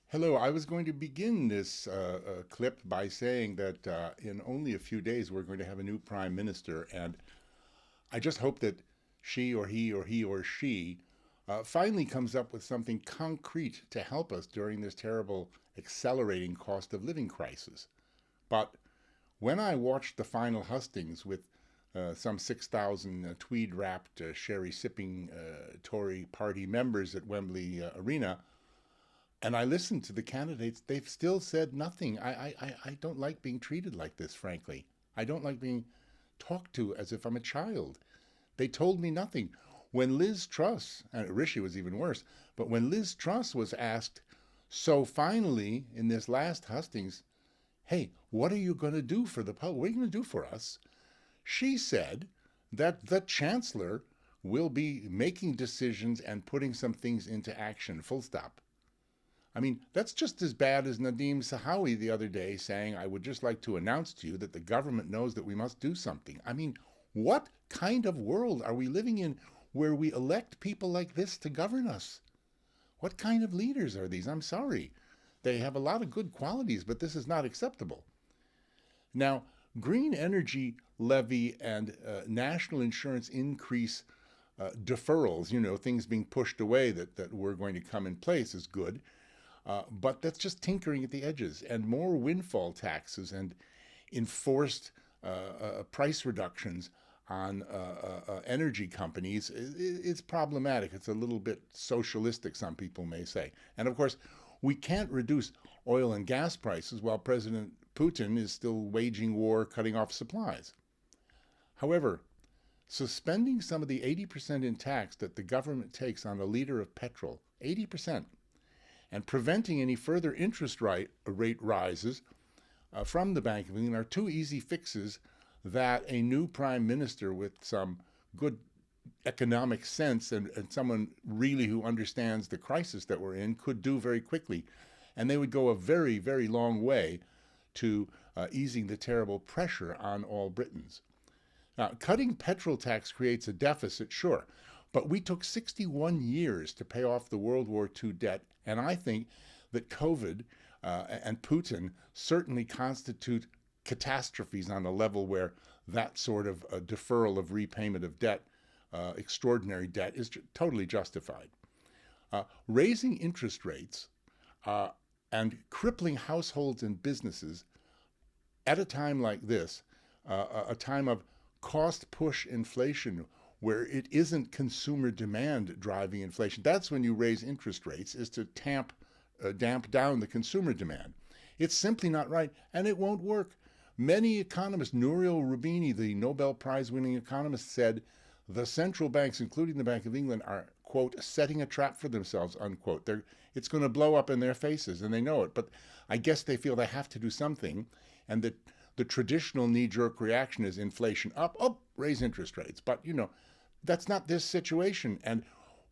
Hello, I was going to begin this clip by saying that in only a few days we're going to have a new prime minister, and I just hope that she or he or she finally comes up with something concrete to help us during this terrible accelerating cost of living crisis. But when I watched the final hustings with some 6,000 tweed wrapped, sherry sipping Tory party members at Wembley Arena, and I listened to the candidates, they've still said nothing. I don't like being treated like this, frankly. I don't like being talked to as if I'm a child. They told me nothing. When Liz Truss, and Rishi was even worse, but when Liz Truss was asked, so finally in this last hustings, hey, what are you going to do for the public? What are you going to do for us? She said that the chancellor will be making decisions and putting some things into action, full stop. I mean, that's just as bad as Nadeem Sahawi the other day saying, I would just like to announce to you that the government knows that we must do something. I mean, what kind of world are we living in where we elect people like this to govern us? What kind of leaders are these? I'm sorry. They have a lot of good qualities, but this is not acceptable. Now, green energy levy and national insurance increase deferrals, things being pushed away that were going to come in place is good. But that's just tinkering at the edges, and more windfall taxes and enforced price reductions on energy companies is problematic. It's a little bit socialistic, some people may say. And of course, we can't reduce oil and gas prices while President Putin is still waging war, cutting off supplies. However, suspending some of the 80% in tax that the government takes on a liter of petrol, 80%, and preventing any further interest rate rises from the Bank of England are two easy fixes that a new prime minister with some good economic sense and someone really who understands the crisis that we're in could do very quickly. And they would go a very, very long way to easing the terrible pressure on all Britons. Now, cutting petrol tax creates a deficit, sure, but we took 61 years to pay off the World War II debt, and I think that COVID and Putin certainly constitute catastrophes on a level where that sort of deferral of repayment of debt, extraordinary debt, is totally justified. Raising interest rates and crippling households and businesses at a time like this, a time of cost push inflation where it isn't consumer demand driving inflation. That's when you raise interest rates, is to damp down the consumer demand. It's simply not right, and it won't work. Many economists, Nouriel Roubini, the Nobel Prize winning economist, said the central banks, including the Bank of England, are, quote, setting a trap for themselves, unquote. It's going to blow up in their faces, and they know it. But I guess they feel they have to do something, and that the traditional knee-jerk reaction is inflation up, oh, raise interest rates. But, that's not this situation. And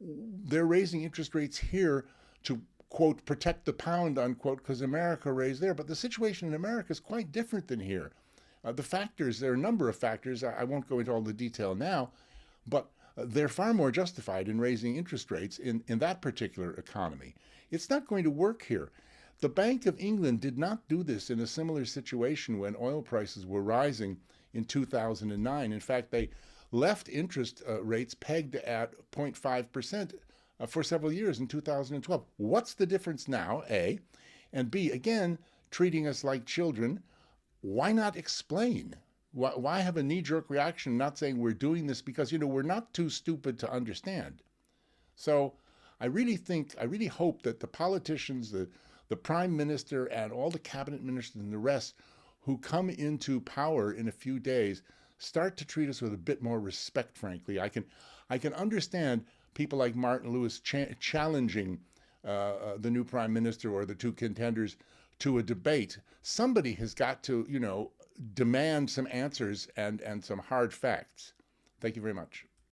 they're raising interest rates here to, quote, protect the pound, unquote, because America raised there. But the situation in America is quite different than here. The factors, there are a number of factors. I won't go into all the detail now, but they're far more justified in raising interest rates in that particular economy. It's not going to work here. The Bank of England did not do this in a similar situation when oil prices were rising in 2009. In fact, they left interest rates pegged at 0.5% for several years in 2012. What's the difference now, A? And B, again, treating us like children. Why not explain? Why have a knee-jerk reaction not saying we're doing this because, we're not too stupid to understand? So I really hope that the politicians, the prime minister and all the cabinet ministers and the rest who come into power in a few days start to treat us with a bit more respect, frankly. I can understand people like Martin Lewis challenging the new prime minister or the two contenders to a debate. Somebody has got to, demand some answers and some hard facts. Thank you very much.